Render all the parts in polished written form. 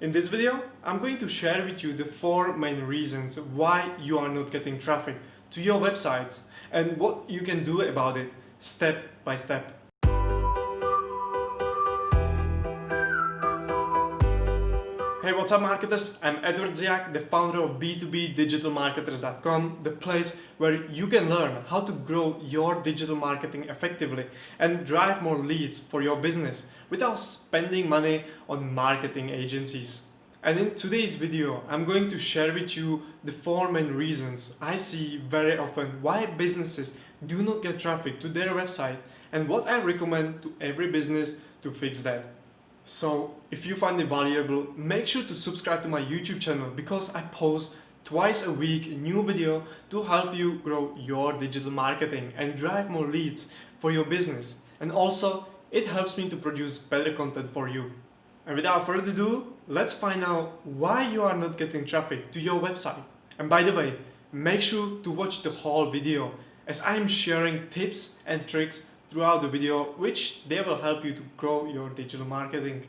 In this video, I'm going to share with you the 4 main reasons why you are not getting traffic to your website and what you can do about it step by step. Hey, what's up marketers? I'm Eduard Dziak, the founder of B2B-digitalmarketers.com, the place where you can learn how to grow your digital marketing effectively and drive more leads for your business without spending money on marketing agencies. And in today's video, I'm going to share with you the 4 main reasons I see very often why businesses do not get traffic to their website and what I recommend to every business to fix that. So, if you find it valuable, make sure to subscribe to my YouTube channel because I post twice a week a new video to help you grow your digital marketing and drive more leads for your business. And also, it helps me to produce better content for you. And without further ado, let's find out why you are not getting traffic to your website. And by the way, make sure to watch the whole video as I am sharing tips and tricks throughout the video, which they will help you to grow your digital marketing.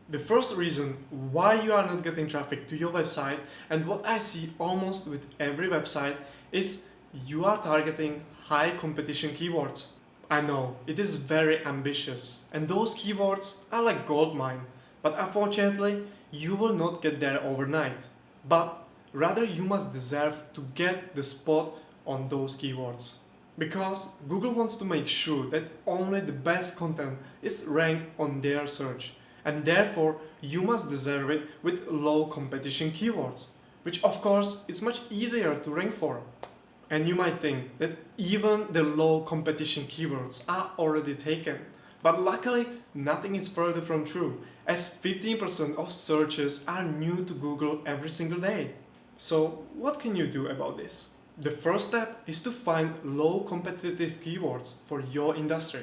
The first reason why you are not getting traffic to your website, and what I see almost with every website, is you are targeting high competition keywords. I know it is very ambitious and those keywords are like gold mine, but unfortunately you will not get there overnight. But rather you must deserve to get the spot on those keywords. Because Google wants to make sure that only the best content is ranked on their search, and therefore you must deserve it with low competition keywords, which of course is much easier to rank for. And you might think that even the low competition keywords are already taken, but luckily nothing is further from true, as 15% of searches are new to Google every single day. So what can you do about this? The first step is to find low competitive keywords for your industry.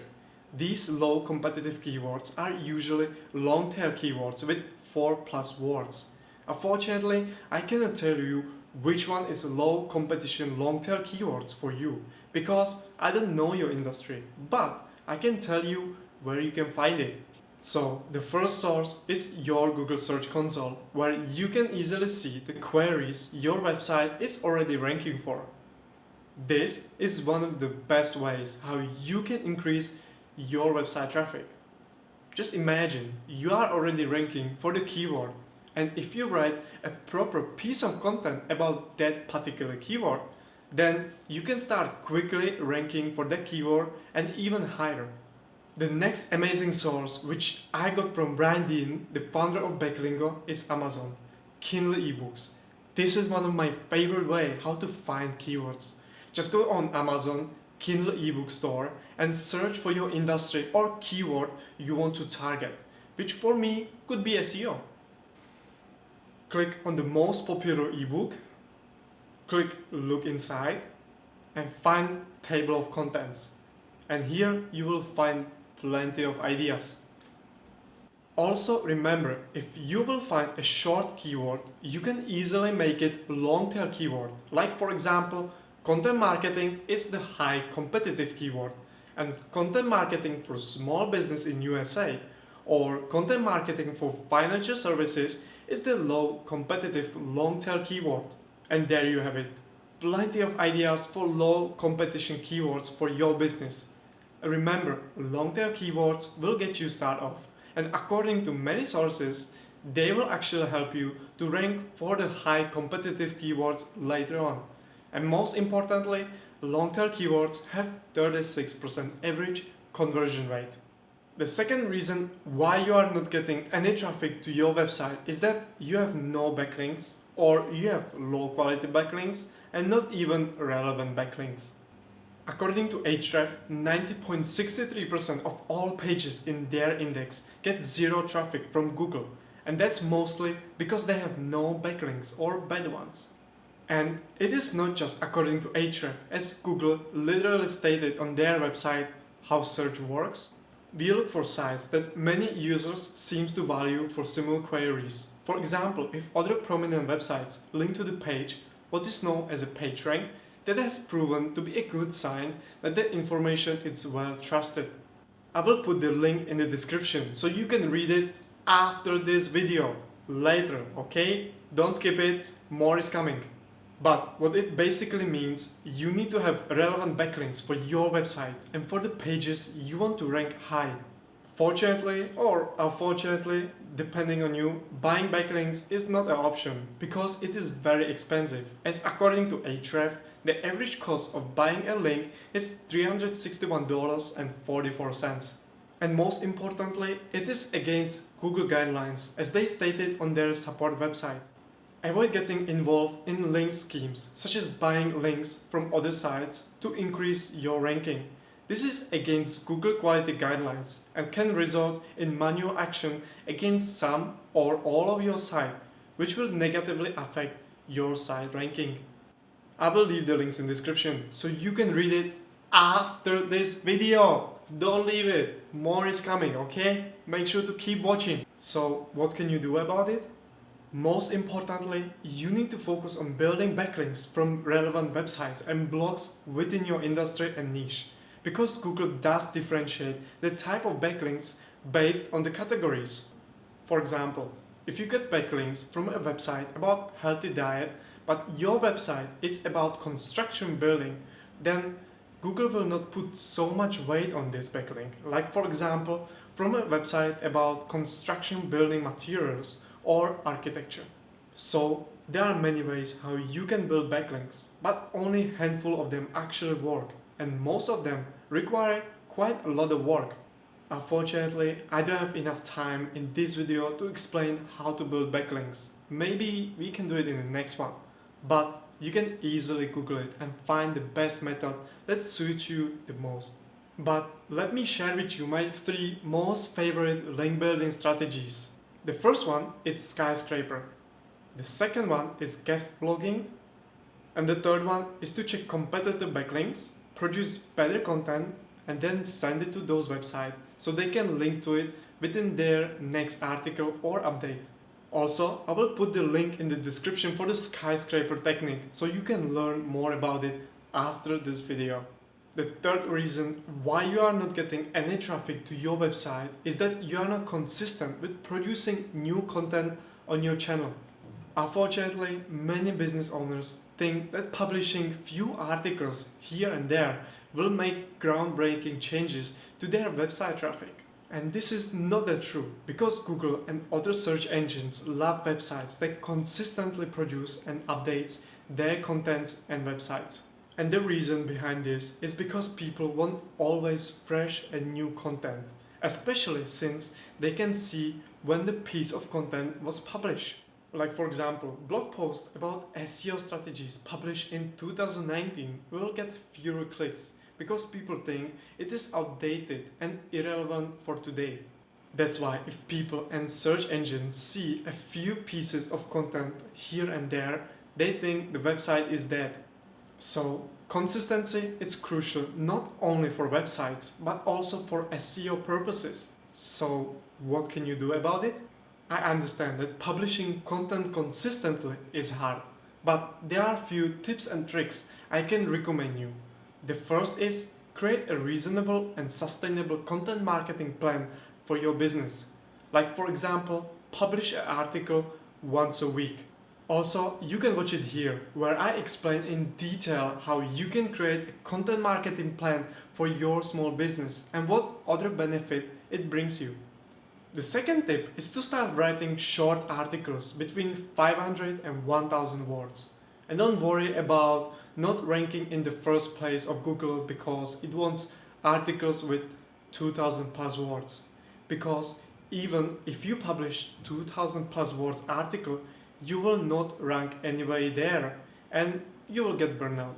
These low competitive keywords are usually long tail keywords with 4+ words. Unfortunately, I cannot tell you which one is low competition long tail keywords for you because I don't know your industry, but I can tell you where you can find it. So the first source is your Google Search Console, where you can easily see the queries your website is already ranking for. This is one of the best ways how you can increase your website traffic. Just imagine you are already ranking for the keyword, and if you write a proper piece of content about that particular keyword, then you can start quickly ranking for that keyword and even higher. The next amazing source, which I got from Brian Dean, the founder of Backlinks, is Amazon, Kindle ebooks. This is one of my favorite ways how to find keywords. Just go on Amazon, Kindle ebook store and search for your industry or keyword you want to target, which for me could be SEO. Click on the most popular ebook, click Look Inside and find Table of Contents. And here you will find plenty of ideas. Also remember, if you will find a short keyword, you can easily make it long tail keyword. Like for example, content marketing is the high competitive keyword, and content marketing for small business in USA or content marketing for financial services is the low competitive long tail keyword. And there you have it. Plenty of ideas for low competition keywords for your business. Remember, long tail keywords will get you started off, and according to many sources, they will actually help you to rank for the high competitive keywords later on. And most importantly, long tail keywords have 36% average conversion rate. The second reason why you are not getting any traffic to your website is that you have no backlinks, or you have low quality backlinks and not even relevant backlinks. According to Ahrefs, 90.63% of all pages in their index get zero traffic from Google, and that's mostly because they have no backlinks or bad ones. And it is not just according to Ahrefs, as Google literally stated on their website how search works. We look for sites that many users seem to value for similar queries. For example, if other prominent websites link to the page, what is known as a PageRank, that has proven to be a good sign that the information is well trusted. I will put the link in the description so you can read it after this video. later, okay? Don't skip it, more is coming. But what it basically means, you need to have relevant backlinks for your website and for the pages you want to rank high. Fortunately or unfortunately, depending on you, buying backlinks is not an option because it is very expensive. As according to Ahrefs, the average cost of buying a link is $361.44. And most importantly, it is against Google guidelines as they stated on their support website. Avoid getting involved in link schemes such as buying links from other sites to increase your ranking. This is against Google quality guidelines and can result in manual action against some or all of your site, which will negatively affect your site ranking. I will leave the links in the description so you can read it after this video. Don't leave it, more is coming, okay? Make sure to keep watching. So what can you do about it? Most importantly, you need to focus on building backlinks from relevant websites and blogs within your industry and niche. Because Google does differentiate the type of backlinks based on the categories. For example, if you get backlinks from a website about healthy diet, but your website is about construction building, then Google will not put so much weight on this backlink. Like for example, from a website about construction building materials or architecture. So there are many ways how you can build backlinks, but only a handful of them actually work. And most of them require quite a lot of work. Unfortunately, I don't have enough time in this video to explain how to build backlinks. Maybe we can do it in the next one. But you can easily Google it and find the best method that suits you the most. But let me share with you my 3 most favorite link building strategies. The first one is skyscraper. The second one is guest blogging. And the third one is to check competitor backlinks, produce better content, and then send it to those websites so they can link to it within their next article or update. Also, I will put the link in the description for the skyscraper technique so you can learn more about it after this video. The third reason why you are not getting any traffic to your website is that you are not consistent with producing new content on your channel. Unfortunately, many business owners think that publishing few articles here and there will make groundbreaking changes to their website traffic. And this is not that true, because Google and other search engines love websites that consistently produce and updates their contents and websites. And the reason behind this is because people want always fresh and new content, especially since they can see when the piece of content was published. Like for example, blog posts about SEO strategies published in 2019 will get fewer clicks because people think it is outdated and irrelevant for today. That's why if people and search engines see a few pieces of content here and there, they think the website is dead. So consistency is crucial not only for websites but also for SEO purposes. So what can you do about it? I understand that publishing content consistently is hard, but there are a few tips and tricks I can recommend you. The first is create a reasonable and sustainable content marketing plan for your business. Like for example, publish an article once a week. Also, you can watch it here where I explain in detail how you can create a content marketing plan for your small business and what other benefit it brings you. The second tip is to start writing short articles between 500 and 1000 words. And don't worry about not ranking in the first place of Google because it wants articles with 2000 plus words. Because even if you publish 2000 plus words article, you will not rank anyway there and you will get burnout.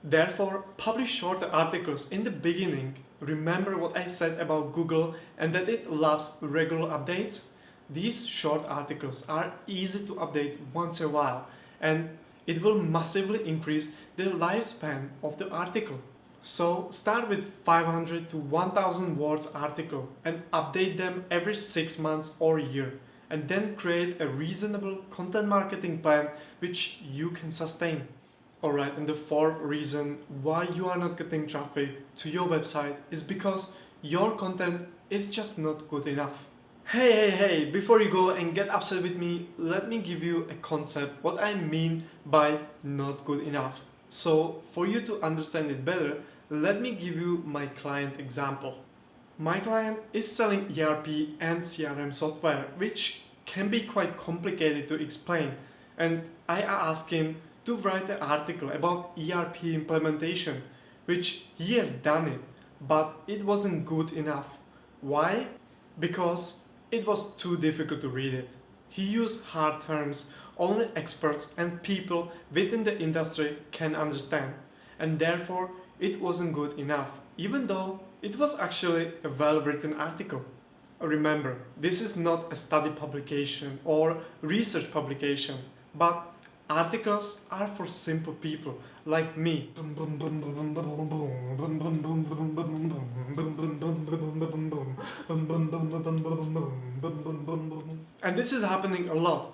Therefore, publish shorter articles in the beginning. Remember what I said about Google and that it loves regular updates? These short articles are easy to update once in a while and it will massively increase the lifespan of the article. So start with 500 to 1000 words article and update them every 6 months or a year, and then create a reasonable content marketing plan which you can sustain. Alright, and the fourth reason why you are not getting traffic to your website is because your content is just not good enough. Hey, before you go and get upset with me, let me give you a concept, what I mean by not good enough. So for you to understand it better, let me give you my client example. My client is selling ERP and CRM software, which can be quite complicated to explain. And I asked him to write an article about ERP implementation, which he has done it, but it wasn't good enough. Why? Because it was too difficult to read it. He used hard terms only experts and people within the industry can understand, and therefore it wasn't good enough, even though it was actually a well-written article. Remember, this is not a study publication or research publication, but articles are for simple people like me. And this is happening a lot.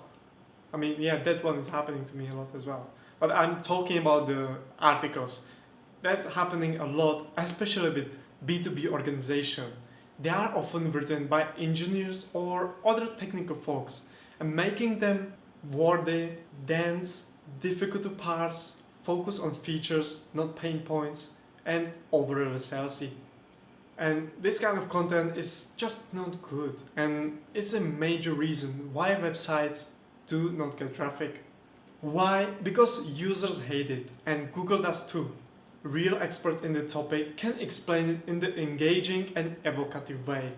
I mean, yeah, that one is happening to me a lot as well. But I'm talking about the articles. That's happening a lot, especially with B2B organization. They are often written by engineers or other technical folks, and making them wordy, dense, difficult to parse, focus on features, not pain points, and overly salesy. And this kind of content is just not good, and it's a major reason why websites do not get traffic. Why? Because users hate it, and Google does too. Real expert in the topic can explain it in the engaging and evocative way.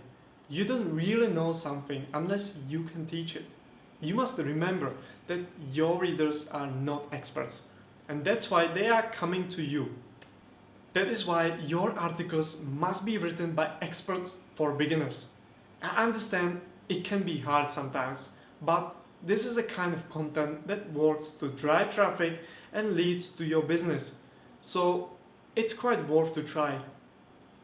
You don't really know something unless you can teach it. You must remember that your readers are not experts, and that's why they are coming to you. That is why your articles must be written by experts for beginners. I understand it can be hard sometimes, but this is a kind of content that works to drive traffic and leads to your business. So it's quite worth to try.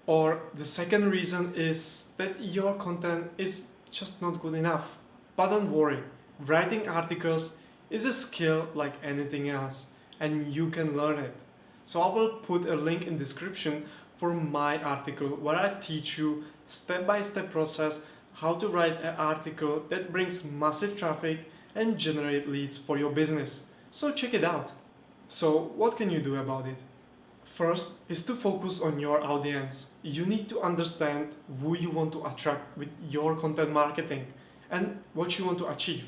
Or the second reason is that your content is just not good enough. But don't worry, writing articles is a skill like anything else, and you can learn it. So I will put a link in description for my article where I teach you step-by-step process how to write an article that brings massive traffic and generate leads for your business. So check it out. So what can you do about it? First is to focus on your audience. You need to understand who you want to attract with your content marketing and what you want to achieve.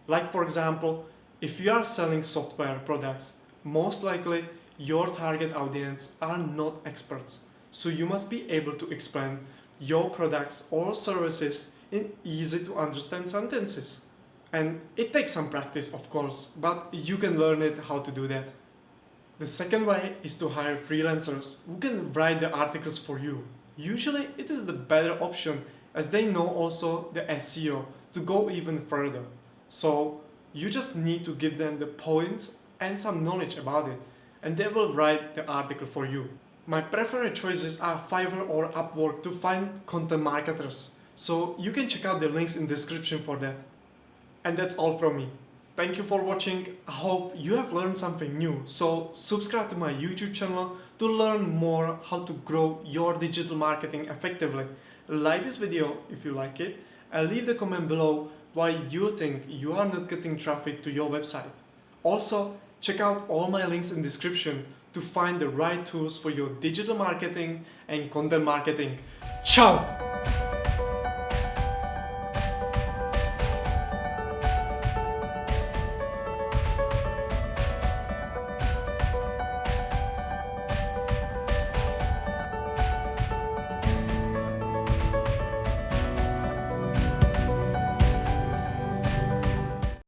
Like for example, if you are selling software products, most likely your target audience are not experts. So you must be able to explain your products or services in easy to understand sentences. And it takes some practice, of course, but you can learn it how to do that. The second way is to hire freelancers who can write the articles for you. Usually it is the better option as they know also the SEO to go even further. So you just need to give them the points and some knowledge about it, and they will write the article for you. My preferred choices are Fiverr or Upwork to find content marketers. So you can check out the links in the description for that. And that's all from me. Thank you for watching. I hope you have learned something new. So subscribe to my YouTube channel to learn more how to grow your digital marketing effectively. Like this video if you like it, and leave the comment below why you think you are not getting traffic to your website. Also, check out all my links in the description to find the right tools for your digital marketing and content marketing. Ciao!